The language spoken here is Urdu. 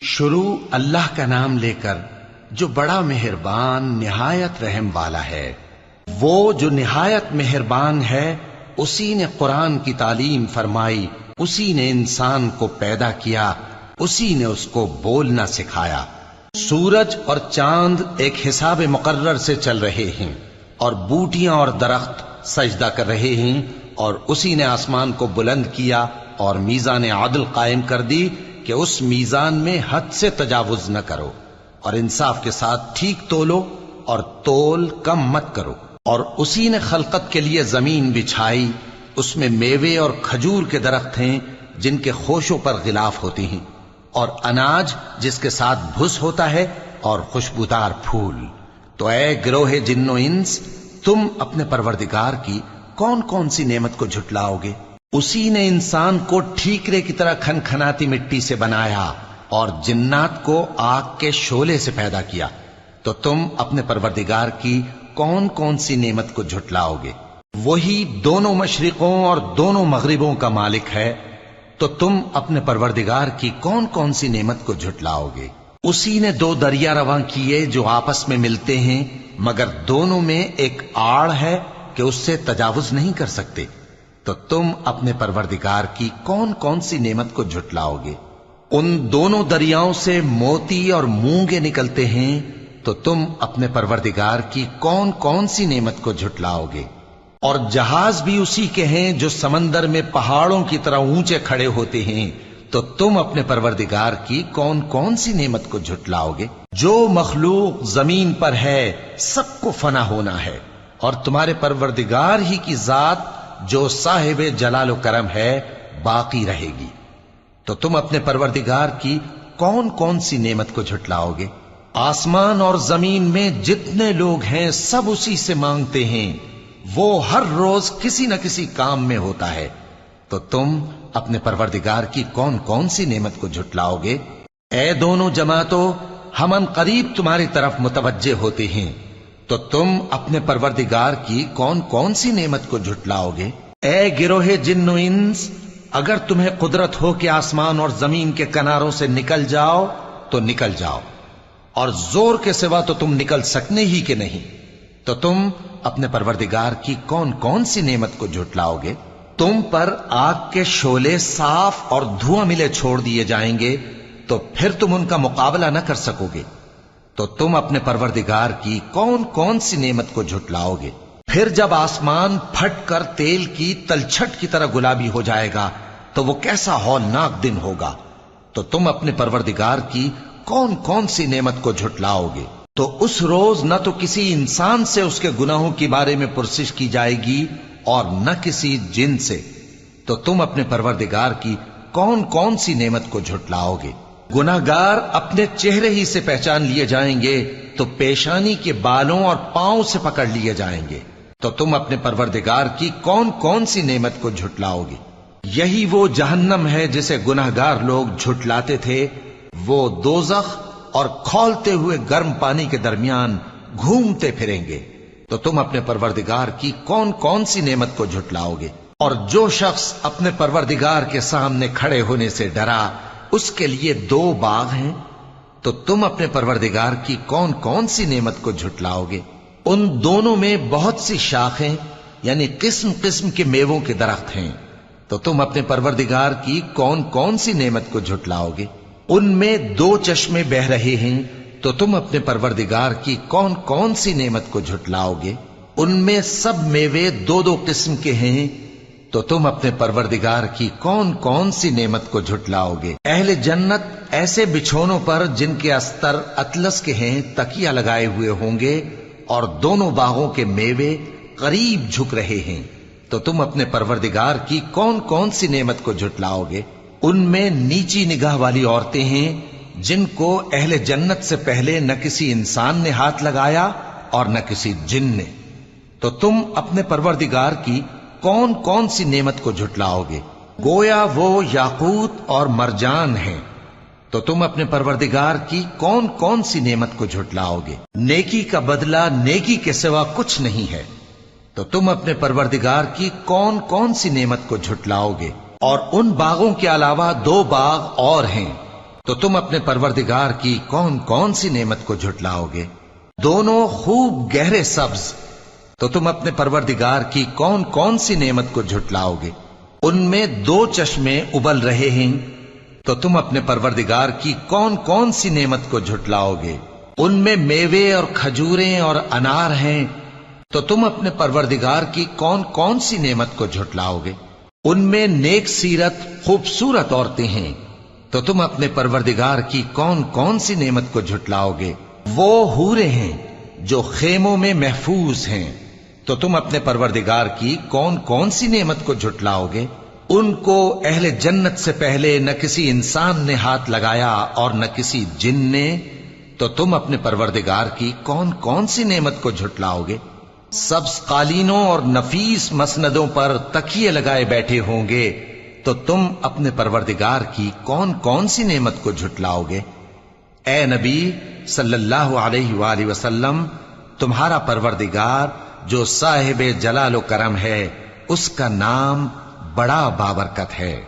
شروع اللہ کا نام لے کر جو بڑا مہربان نہایت رحم والا ہے۔ وہ جو نہایت مہربان ہے اسی نے قرآن کی تعلیم فرمائی، اسی نے انسان کو پیدا کیا، اسی نے اس کو بولنا سکھایا۔ سورج اور چاند ایک حساب مقرر سے چل رہے ہیں اور بوٹیاں اور درخت سجدہ کر رہے ہیں، اور اسی نے آسمان کو بلند کیا اور میزان عدل قائم کر دی کہ اس میزان میں حد سے تجاوز نہ کرو، اور انصاف کے ساتھ ٹھیک تولو اور تول کم مت کرو۔ اور اسی نے خلقت کے لیے زمین بچھائی، اس میں میوے اور کھجور کے درخت ہیں جن کے خوشوں پر غلاف ہوتی ہیں، اور اناج جس کے ساتھ بھس ہوتا ہے، اور خوشبودار پھول۔ تو اے گروہ جن و انس، تم اپنے پروردگار کی کون کون سی نعمت کو جھٹلاؤ گے؟ اسی نے انسان کو ٹھیکرے کی طرح کھنکھناتی مٹی سے بنایا اور جنات کو آگ کے شعلے سے پیدا کیا، تو تم اپنے پروردگار کی کون کون سی نعمت کو جھٹلاؤ گے؟ وہی دونوں مشرقوں اور دونوں مغربوں کا مالک ہے، تو تم اپنے پروردگار کی کون کون سی نعمت کو جھٹلاؤ گے؟ اسی نے دو دریا رواں کیے جو آپس میں ملتے ہیں، مگر دونوں میں ایک آڑ ہے کہ اس سے تجاوز نہیں کر سکتے، تو تم اپنے پروردگار کی کون کون سی نعمت کو جھٹلاؤ گے؟ ان دونوں دریاؤں سے موتی اور مونگے نکلتے ہیں، تو تم اپنے پروردگار کی کون کون سی نعمت کو جھٹلاؤ گے؟ اور جہاز بھی اسی کے ہیں جو سمندر میں پہاڑوں کی طرح اونچے کھڑے ہوتے ہیں، تو تم اپنے پروردگار کی کون کون سی نعمت کو جھٹلاؤ گے؟ جو مخلوق زمین پر ہے سب کو فنا ہونا ہے، اور تمہارے پروردگار ہی کی ذات جو صاحب جلال و کرم ہے باقی رہے گی۔ تو تم اپنے پروردگار کی کون کون سی نعمت کو جھٹلاؤ گے؟ آسمان اور زمین میں جتنے لوگ ہیں سب اسی سے مانگتے ہیں، وہ ہر روز کسی نہ کسی کام میں ہوتا ہے، تو تم اپنے پروردگار کی کون کون سی نعمت کو جھٹلاؤ گے؟ اے دونوں جماعتوں، ہم ان قریب تمہاری طرف متوجہ ہوتے ہیں، تو تم اپنے پروردگار کی کون کون سی نعمت کو جھٹلاؤ گے؟ اے گروہ جن و انس، اگر تمہیں قدرت ہو کہ آسمان اور زمین کے کناروں سے نکل جاؤ تو نکل جاؤ، اور زور کے سوا تو تم نکل سکنے ہی کہ نہیں، تو تم اپنے پروردگار کی کون کون سی نعمت کو جھٹلاؤ گے؟ تم پر آگ کے شعلے صاف اور دھواں ملے چھوڑ دیے جائیں گے، تو پھر تم ان کا مقابلہ نہ کر سکو گے، تو تم اپنے پروردگار کی کون کون سی نعمت کو جھٹلاؤ گے؟ پھر جب آسمان پھٹ کر تیل کی تلچھٹ کی طرح گلابی ہو جائے گا تو وہ کیسا ہولناک دن ہوگا، تو تم اپنے پروردگار کی کون کون سی نعمت کو جھٹلاؤ گے؟ تو اس روز نہ تو کسی انسان سے اس کے گناہوں کے بارے میں پرسش کی جائے گی اور نہ کسی جن سے، تو تم اپنے پروردگار کی کون کون سی نعمت کو جھٹلاؤ گے؟ گناہگار اپنے چہرے ہی سے پہچان لیے جائیں گے تو پیشانی کے بالوں اور پاؤں سے پکڑ لیے جائیں گے، تو تم اپنے پروردگار کی کون کون سی نعمت کو جھٹلاؤ گے؟ یہی وہ جہنم ہے جسے گناہگار لوگ جھٹلاتے تھے، وہ دوزخ اور کھولتے ہوئے گرم پانی کے درمیان گھومتے پھریں گے، تو تم اپنے پروردگار کی کون کون سی نعمت کو جھٹلاؤ گے؟ اور جو شخص اپنے پروردگار کے سامنے کھڑے ہونے سے ڈرا، اس کے لیے دو باغ ہیں، تو تم اپنے پروردگار کی کون کون سی نعمت کو جھٹلاؤ گے؟ ان دونوں میں بہت سی شاخیں یعنی قسم قسم کے میووں کے درخت ہیں، تو تم اپنے پروردگار کی کون کون سی نعمت کو جھٹلاؤ گے؟ ان میں دو چشمے بہ رہے ہیں، تو تم اپنے پروردگار کی کون کون سی نعمت کو جھٹلاؤ گے؟ ان میں سب میوے دو دو قسم کے ہیں، تو تم اپنے پروردگار کی کون کون سی نعمت کو جھٹلاؤ گے؟ اہل جنت ایسے بچھونوں پر جن کے استر اطلس کے ہیں تکیہ لگائے ہوئے ہوں گے، اور دونوں باغوں کے میوے قریب جھک رہے ہیں، تو تم اپنے پروردگار کی کون کون سی نعمت کو جھٹلاؤ گے؟ ان میں نیچی نگاہ والی عورتیں ہیں جن کو اہل جنت سے پہلے نہ کسی انسان نے ہاتھ لگایا اور نہ کسی جن نے، تو تم اپنے پروردگار کی کون کون سی نعمت کو جھٹلاؤ گے؟ گویا وہ یاقوت اور مرجان ہیں، تو تم اپنے پروردگار کی کون کون سی نعمت کو جھٹلاؤ گے؟ نیکی کا بدلہ نیکی کے سوا کچھ نہیں ہے، تو تم اپنے پروردگار کی کون کون سی نعمت کو جھٹلاؤ گے؟ اور ان باغوں کے علاوہ دو باغ اور ہیں تو تم اپنے پروردگار کی کون کون سی نعمت کو جھٹلاؤ گے؟ دونوں خوب گہرے سبز، تو تم اپنے پروردگار کی کون کون سی نعمت کو جھٹلاؤ گے؟ ان میں 2 چشمے ابل رہے ہیں، تو تم اپنے پروردگار کی کون کون سی نعمت کو جھٹلاؤ گے؟ ان میں میوے اور کھجوریں اور انار ہیں، تو تم اپنے پروردگار کی کون کون سی نعمت کو جھٹلاؤ گے؟ ان میں نیک سیرت خوبصورت عورتیں ہیں، تو تم اپنے پروردگار کی کون کون سی نعمت کو جھٹلاؤ گے؟ وہ حوریں ہیں جو خیموں میں محفوظ ہیں، تو تم اپنے پروردگار کی کون کون سی نعمت کو جھٹلاؤ گے؟ ان کو اہل جنت سے پہلے نہ کسی انسان نے ہاتھ لگایا اور نہ کسی جن نے، تو تم اپنے پروردگار کی کون کون سی نعمت کو جھٹلاؤ گے؟ سبز قالینوں اور نفیس مسندوں پر تکیے لگائے بیٹھے ہوں گے، تو تم اپنے پروردگار کی کون کون سی نعمت کو جھٹلاؤ گے؟ اے نبی صلی اللہ علیہ وآلہ وسلم، تمہارا پروردگار جو صاحب جلال و کرم ہے، اس کا نام بڑا بابرکت ہے۔